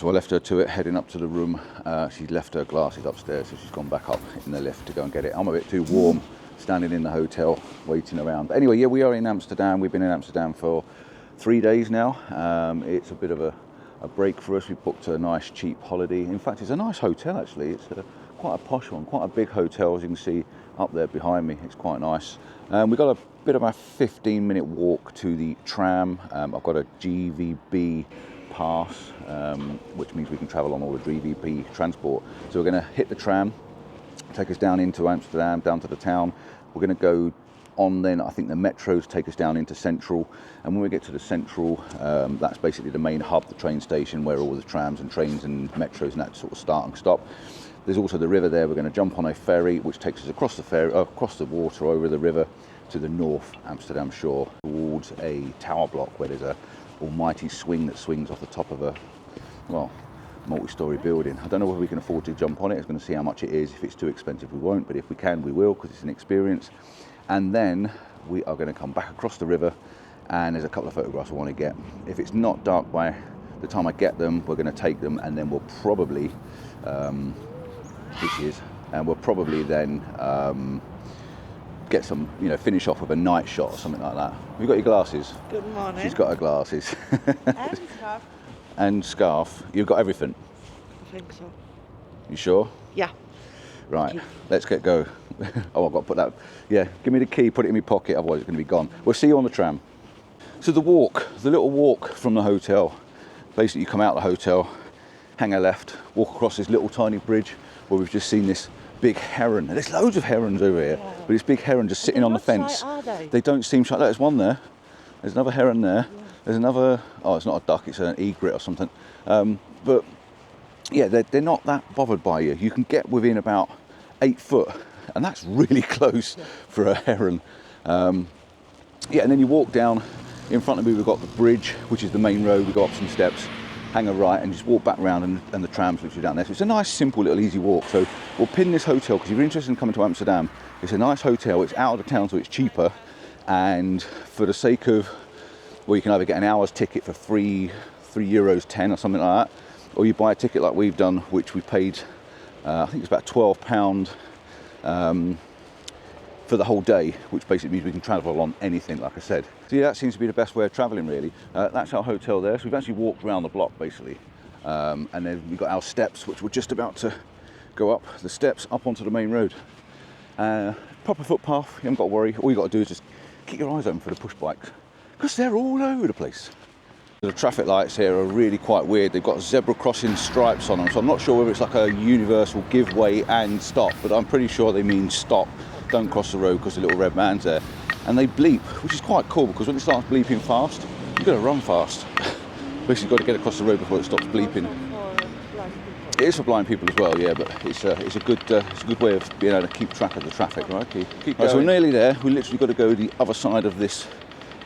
So I left her to it, heading up to the room. She left her glasses upstairs, so she's gone back up in the lift to go and get it. I'm a bit too warm standing in the hotel waiting around. But anyway, yeah, we are in Amsterdam. We've been in Amsterdam for 3 days now. It's a bit of a break for us. We booked a nice cheap holiday. In fact, it's a nice hotel actually. It's quite a posh one, quite a big hotel, as you can see up there behind me. It's quite nice. We got a bit of a 15-minute walk to the tram. I've got a GVB pass, which means we can travel on all the GVB transport. So we're going to hit the tram, take us down into Amsterdam, down to the town. We're going to go on then, I think the metros take us down into Central, and when we get to the Central, that's basically the main hub, the train station, where all the trams and trains and metros and that sort of start and stop. There's also the river there. We're going to jump on a ferry which takes us across the water over the river to the North Amsterdam shore towards a tower block where there's a almighty swing that swings off the top of a, well, multi-storey building. I don't know whether we can afford to jump on it. It's going to see how much it is. If it's too expensive, we won't, but if we can, we will, because it's an experience. And then we are going to come back across the river, and there's a couple of photographs I want to get. If it's not dark by the time I get them, we're going to take them, and then we'll probably we'll probably then get some, finish off with a night shot or something like that. Have you got your glasses? Good morning. She's got her glasses. And scarf. And scarf. You've got everything? I think so. You sure? Yeah. Right, let's get go. Oh, I've got to put that, yeah, give me the key, put it in my pocket, otherwise it's going to be gone. We'll see you on the tram. So the little walk from the hotel, basically you come out of the hotel, hang a left, walk across this little tiny bridge where we've just seen this big heron. There's loads of herons over here, but this big heron just sitting on the fence. Are they? They don't seem shy. There's one there. There's another heron there. Yeah. There's another, oh, it's not a duck, it's an egret or something. But yeah, they're not that bothered by you. You can get within about 8 foot, and that's really close for a heron. Yeah, and then you walk down. In front of me, we've got the bridge, which is the main road. We go up some steps, hang a right, and just walk back round, and the tram's literally down there. So it's a nice, simple, little, easy walk. So we'll pin this hotel, because if you're interested in coming to Amsterdam, it's a nice hotel. It's out of the town, so it's cheaper. And for the sake of, well, you can either get an hour's ticket for €3.10 or something like that, or you buy a ticket like we've done, which we paid, I think it's about £12 for the whole day, which basically means we can travel on anything, like I said. So yeah, that seems to be the best way of travelling, really. That's our hotel there. So we've actually walked around the block, basically. And then we've got our steps, which we're just about to go up the steps up onto the main road. Proper footpath, you haven't got to worry. All you've got to do is just keep your eyes open for the push bikes, because they're all over the place. The traffic lights here are really quite weird. They've got zebra crossing stripes on them, so I'm not sure whether it's like a universal give way and stop, but I'm pretty sure they mean stop, don't cross the road, because the little red man's there. And they bleep, which is quite cool, because when it starts bleeping fast, you've got to run fast. Basically, you've got to get across the road before it stops bleeping. It is for blind people as well, yeah, but it's a good way of being able to keep track of the traffic, right? Keep going. Right, so we're nearly there. We literally got to go the other side of this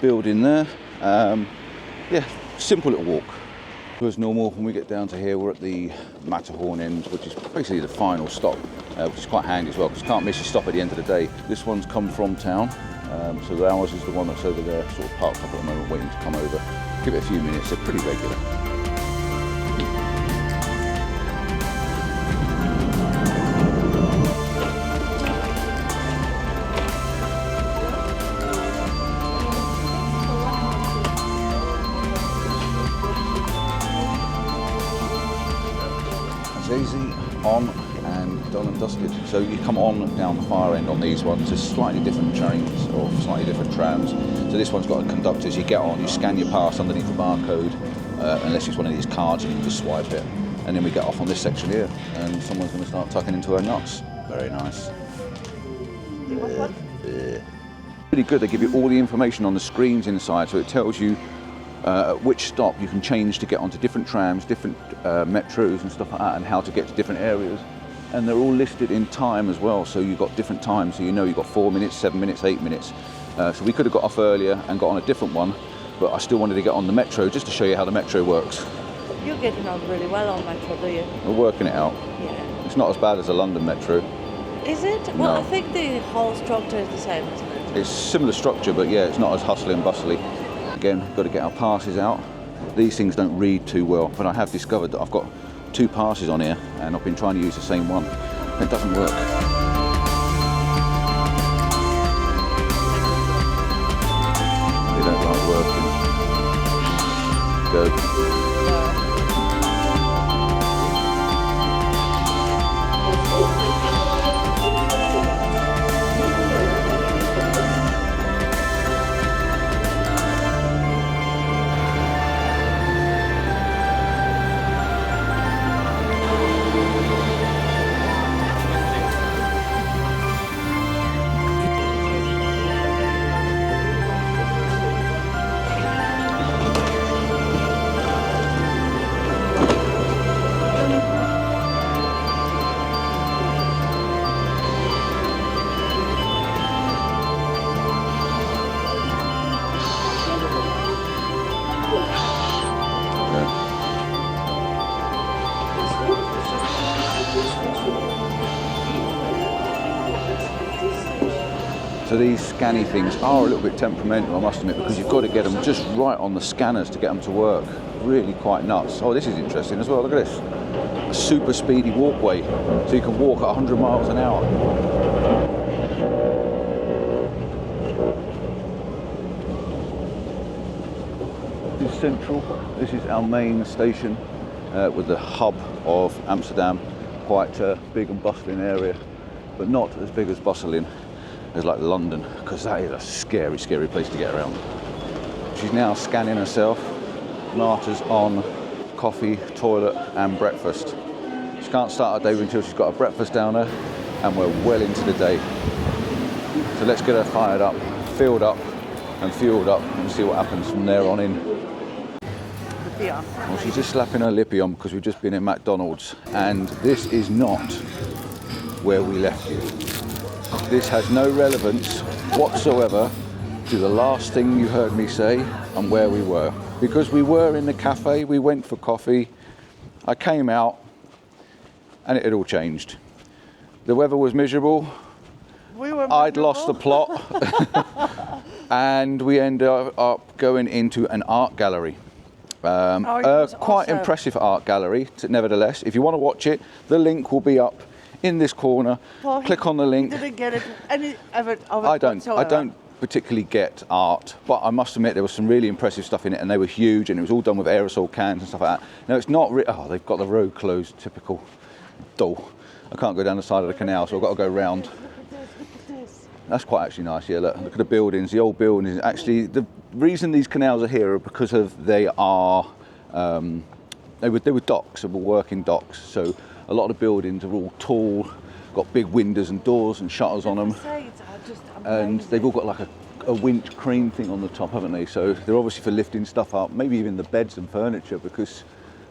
building there. Yeah, simple little walk. As normal, when we get down to here, we're at the Matterhorn end, which is basically the final stop, which is quite handy as well, because you can't miss a stop at the end of the day. This one's come from town, so ours is the one that's over there, sort of parked up at the moment, waiting to come over. Give it a few minutes, they're pretty regular. Easy, on and done and dusted. So you come on down the far end on these ones. There's slightly different trains or slightly different trams. So this one's got a conductor. As you get on, you scan your pass underneath the barcode, unless it's one of these cards and you can just swipe it. And then we get off on this section here, and someone's going to start tucking into her nuts. Very nice. Really good. They give you all the information on the screens inside, so it tells you at which stop you can change to get onto different trams, different metros and stuff like that, and how to get to different areas. And they're all listed in time as well, so you've got different times, so you know you've got 4 minutes, 7 minutes, 8 minutes. So we could have got off earlier and got on a different one, but I still wanted to get on the metro just to show you how the metro works. You're getting on really well on metro, do you? We're working it out. Yeah. It's not as bad as the London metro. Is it? No. Well, I think the whole structure is the same, isn't it? It's similar structure, but yeah, it's not as hustly and bustly. Again, got to get our passes out, these things don't read too well, but I have discovered that I've got 2 passes on here and I've been trying to use the same one. It doesn't work. They don't like working. Go. So these scanny things are a little bit temperamental, I must admit, because you've got to get them just right on the scanners to get them to work. Really quite nuts. Oh, this is interesting as well. Look at this. A super speedy walkway, so you can walk at 100 miles an hour. This is central. This is our main station with the hub of Amsterdam. Quite a big and bustling area, but not as big as bustling as like London, because that is a scary, scary place to get around. She's now scanning herself. Marta's on coffee, toilet and breakfast. She can't start her day until she's got her breakfast down her, and we're well into the day. So let's get her fired up, filled up and fueled up and see what happens from there on in. Well, she's just slapping her lippy on because we've just been in McDonald's, and this is not where we left you. This has no relevance whatsoever to the last thing you heard me say and where we were. Because we were in the cafe, we went for coffee, I came out and it had all changed. The weather was miserable, I'd lost the plot, and we ended up going into an art gallery. Quite impressive art gallery, nevertheless. If you want to watch it, the link will be up in this corner. Well, click on the link. Didn't get it. I don't particularly get art, but I must admit there was some really impressive stuff in it, and they were huge, and it was all done with aerosol cans and stuff like that. No, it's not. Oh, they've got the road closed. Typical. Dull. I can't go down the side of the canal, so I've got to go round. Look at this. That's quite actually nice. Yeah, look at the buildings, the old buildings. Actually, the reason these canals are here are because of they were docks, they were working docks. So a lot of the buildings are all tall, got big windows and doors and shutters on them, and they've all got like a winch crane thing on the top, haven't they? So they're obviously for lifting stuff up, maybe even the beds and furniture, because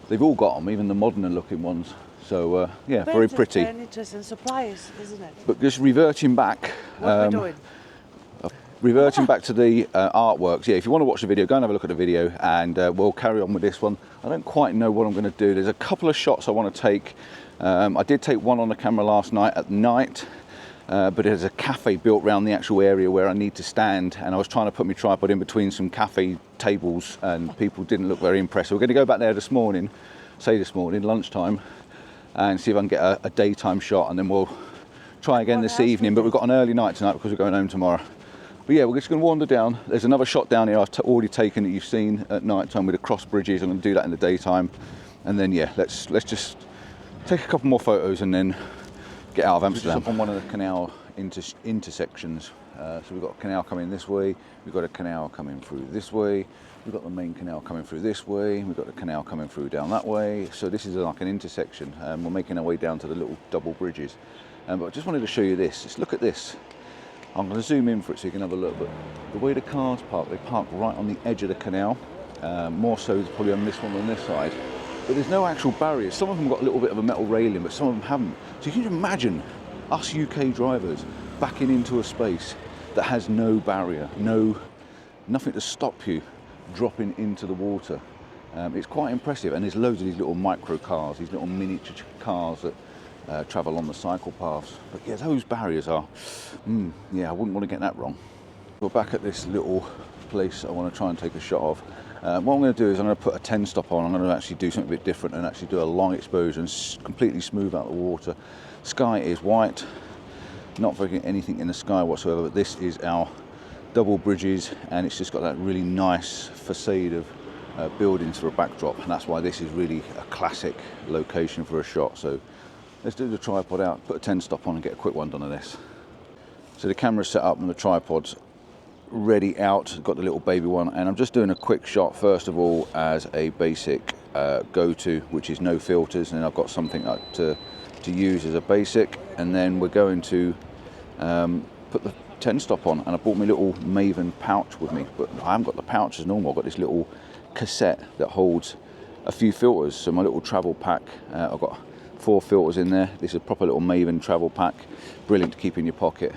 they've all got them, even the modern looking ones. So yeah, very pretty. Furniture and supplies, isn't it? But just reverting back. What are we doing? Reverting back to the artworks, yeah, if you want to watch the video, go and have a look at the video, and we'll carry on with this one. I don't quite know what I'm going to do. There's a couple of shots I want to take. I did take one on the camera last night at night, but there's a cafe built around the actual area where I need to stand, and I was trying to put my tripod in between some cafe tables, and people didn't look very impressed. So we're going to go back there this morning, lunchtime, and see if I can get a daytime shot, and then we'll try again this evening. But we've got an early night tonight because we're going home tomorrow. But yeah, we're just going to wander down. There's another shot down here I've already taken that you've seen at night time with the cross bridges. I'm going to do that in the daytime, and then yeah, let's just take a couple more photos and then get out of Amsterdam. Just up on one of the canal intersections. So we've got a canal coming this way, we've got a canal coming through this way, we've got the main canal coming through this way, we've got the canal coming through down that way. So this is like an intersection. We're making our way down to the little double bridges. But I just wanted to show you this. Just look at this. I'm going to zoom in for it so you can have a look, but the way the cars park, they park right on the edge of the canal, more so probably on this one than this side. But there's no actual barriers. Some of them got a little bit of a metal railing, but some of them haven't. So you can imagine us UK drivers backing into a space that has no barrier, nothing to stop you dropping into the water. It's quite impressive, and there's loads of these little micro cars, these little miniature cars that travel on the cycle paths. But yeah, those barriers are, yeah, I wouldn't want to get that wrong. We're back at this little place I want to try and take a shot of, What I'm going to do is I'm going to put a 10 stop on. I'm going to actually do something a bit different and actually do a long exposure and completely smooth out the water. Sky is white, not very anything in the sky whatsoever, but this is our double bridges, and it's just got that really nice facade of buildings for a backdrop, and that's why this is really a classic location for a shot. So let's do the tripod out, put a 10 stop on and get a quick one done of this. So the camera's set up and the tripod's ready out, got the little baby one, and I'm just doing a quick shot first of all as a basic go-to, which is no filters, and then I've got something to use as a basic, and then we're going to put the 10 stop on. And I brought my little Maven pouch with me, but I haven't got the pouch as normal. I've got this little cassette that holds a few filters, so my little travel pack, I've got 4 filters in there. This is a proper little Maven travel pack, brilliant to keep in your pocket,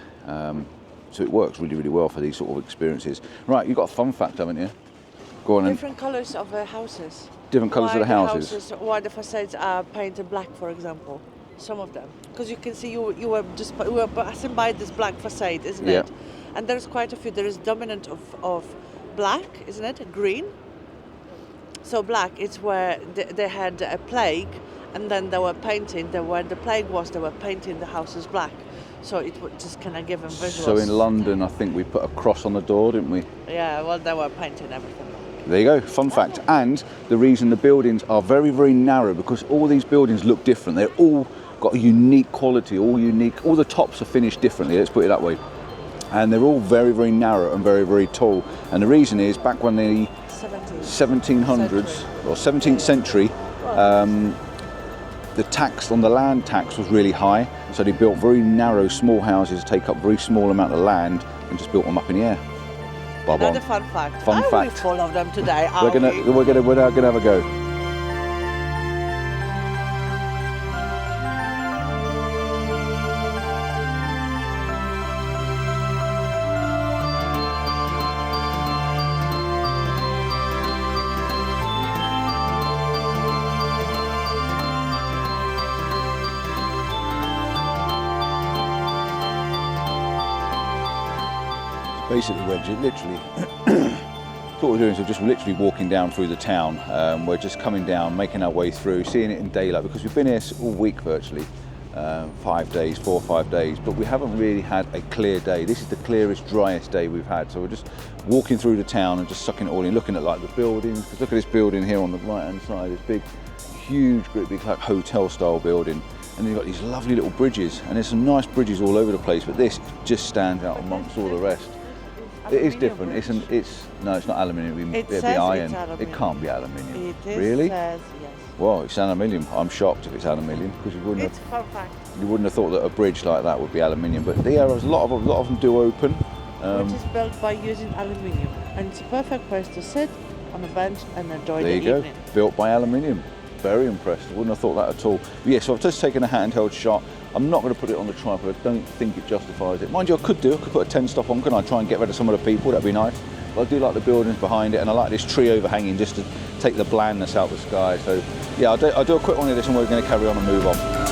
so it works really well for these sort of experiences. Right, you've got a fun fact, haven't you? Go on. Different colours of the houses. Different colours of the houses. Why the facades are painted black, for example, some of them, because you can see you were passing by this black facade, isn't Yeah. it? And there's quite a few. There is dominant of black, isn't it? Green. So black is where they had a plague, and then they were painting. Where the plague was, they were painting the houses black. So it would just kind of give them visuals. So in London, I think we put a cross on the door, didn't we? Yeah, well, they were painting everything. There you go, fun fact. And the reason the buildings are very narrow, because all these buildings look different. They're all got a unique quality, all unique. All the tops are finished differently, let's put it that way. And they're all very narrow and very tall. And the reason is, back when the 1700s or 17th century, the tax on the land tax was really high, so they built very narrow small houses to take up very small amount of land and just built them up in the air. Bob Another on. fun fact. Fun Are fact. we full of them today? We're gonna have a go. Basically, we're literally, what we're doing is we're just literally walking down through the town. We're just coming down, making our way through, seeing it in daylight, because we've been here all week virtually, 5 days, 4 or 5 days, but we haven't really had a clear day. This is the clearest, driest day we've had. So we're just walking through the town and just sucking it all in, looking at like the buildings. Because look at this building here on the right-hand side, this big, huge, great big like hotel-style building. And you've got these lovely little bridges, and there's some nice bridges all over the place, but this just stands out amongst all the rest. It is different. No, it's not aluminium. It'd be iron. It can't be aluminium. It is, really? Says yes. Well, it's aluminium. I'm shocked if it's aluminium, because you wouldn't It's fun fact. have thought that a bridge like that would be aluminium. But yeah, there's a lot of them do open. Which is built by using aluminium, and it's a perfect place to sit on a bench and enjoy There the you evening. go. Built by aluminium. Very impressed. Wouldn't have thought that at all. But yeah, so I've just taken a handheld shot. I'm not going to put it on the tripod. I don't think it justifies it. Mind you, I could put a 10 stop on. Can I try and get rid of some of the people? That'd be nice. But I do like the buildings behind it, and I like this tree overhanging just to take the blandness out of the sky. So yeah, I'll do a quick one of this, and we're going to carry on and move on.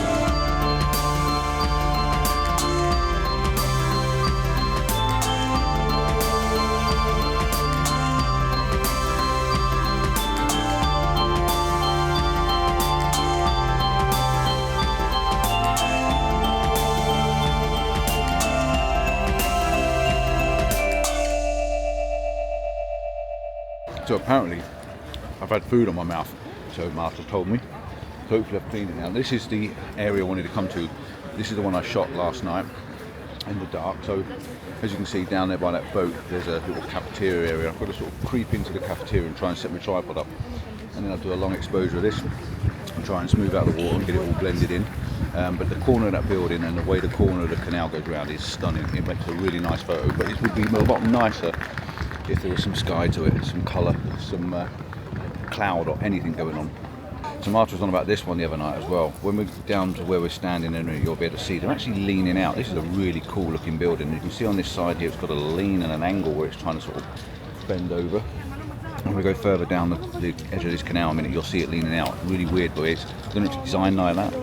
So apparently I've had food on my mouth, so Master told me. So hopefully I've cleaned it now. This is the area I wanted to come to. This is the one I shot last night in the dark. So as you can see down there by that boat, there's a little cafeteria area. I've got to sort of creep into the cafeteria and try and set my tripod up. And then I'll do a long exposure of this and try and smooth out the water and get it all blended in. But the corner of that building and the way the corner of the canal goes around is stunning. It makes a really nice photo, but it would be a lot nicer if there was some sky to it, some colour, some cloud or anything going on. So Marta was on about this one the other night as well. When we're down to where we're standing, and you'll be able to see, they're actually leaning out. This is a really cool looking building. You can see on this side here, it's got a lean and an angle where it's trying to sort of bend over. When we go further down the edge of this canal a minute, you'll see it leaning out. Really weird, but I don't know if it's designed like that,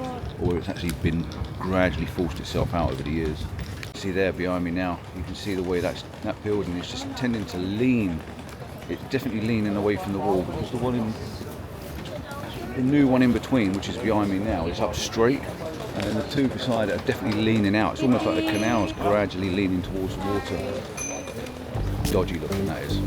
or it's actually been gradually forced itself out over the years. See there behind me now, you can see the way that building is just tending to lean it's definitely leaning away from the wall, because the new one in between, which is behind me now, is up straight, and the two beside it are definitely leaning out. It's almost like the canal's gradually leaning towards the water. Dodgy looking, that is.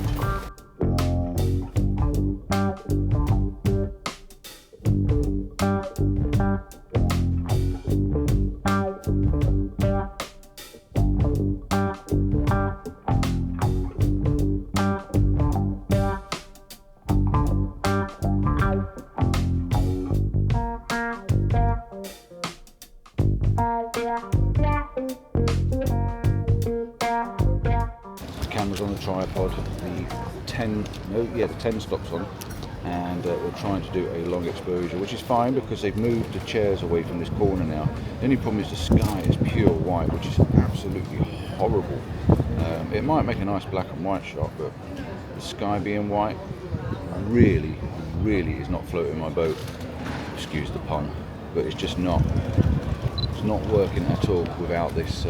Cameras on the tripod, the 10 stops on, and we're trying to do a long exposure, which is fine because they've moved the chairs away from this corner now. The only problem is the sky is pure white, which is absolutely horrible. It might make a nice black and white shot, but the sky being white really is not floating my boat. Excuse the pun, but it's just not. It's not working at all without this.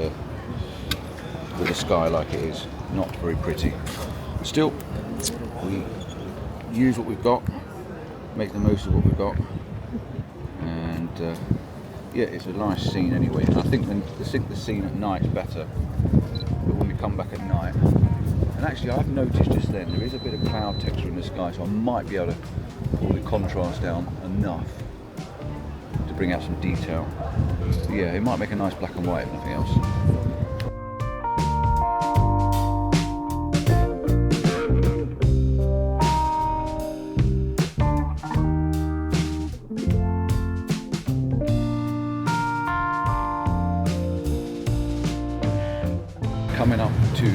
With the sky like it is, not very pretty. Still, we use what we've got, make the most of what we've got, and yeah, it's a nice scene anyway. And I think the scene at night is better, but when we come back at night, and actually I've noticed just then there is a bit of cloud texture in the sky, so I might be able to pull the contrast down enough to bring out some detail. But yeah, it might make a nice black and white if nothing else. Coming up to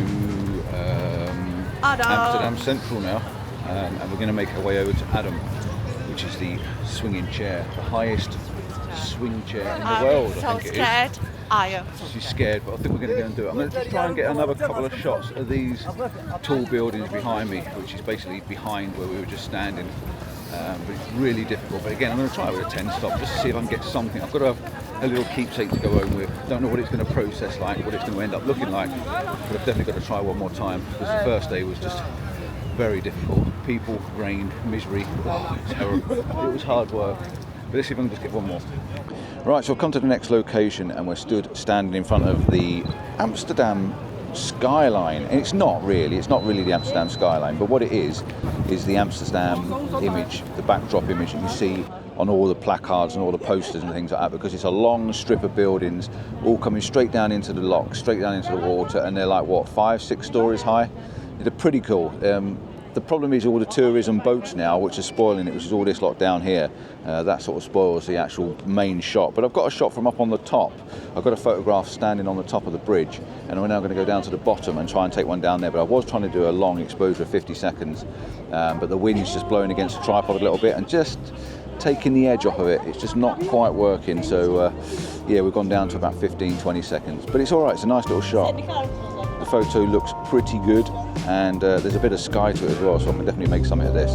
Amsterdam Central now, and we're going to make our way over to Adam, which is the swinging chair, the highest swing chair in the world. So I think scared. it is. I am. She's scared, but I think we're going to go and do it. I'm going to just try and get another couple of shots of these tall buildings behind me, which is basically behind where we were just standing. But it's really difficult. But again, I'm going to try it with a 10 stop just to see if I can get something. I've got to have a little keepsake to go home with. Don't know what it's going to process like, what it's going to end up looking like. But I've definitely got to try one more time, because the first day was just very difficult. People, rain, misery, terrible. It was hard work. But let's see if I can just get one more. Right, so I've come to the next location, and we're standing in front of the Amsterdam skyline, and it's not really the Amsterdam skyline, but what it is the Amsterdam image, the backdrop image that you see on all the placards and all the posters and things like that, because it's a long strip of buildings all coming straight down into the lock, straight down into the water, and they're like, what, 5-6 stories high? They're pretty cool. The problem is all the tourism boats now, which are spoiling it, which is all this lot down here. That sort of spoils the actual main shot. But I've got a shot from up on the top. I've got a photograph standing on the top of the bridge, and we're now going to go down to the bottom and try and take one down there. But I was trying to do a long exposure of 50 seconds, but the wind's just blowing against the tripod a little bit and just taking the edge off of it. It's just not quite working. So yeah, we've gone down to about 15-20 seconds. But it's all right. It's a nice little shot. The photo looks pretty good, and there's a bit of sky to it as well, so I can definitely make something of this.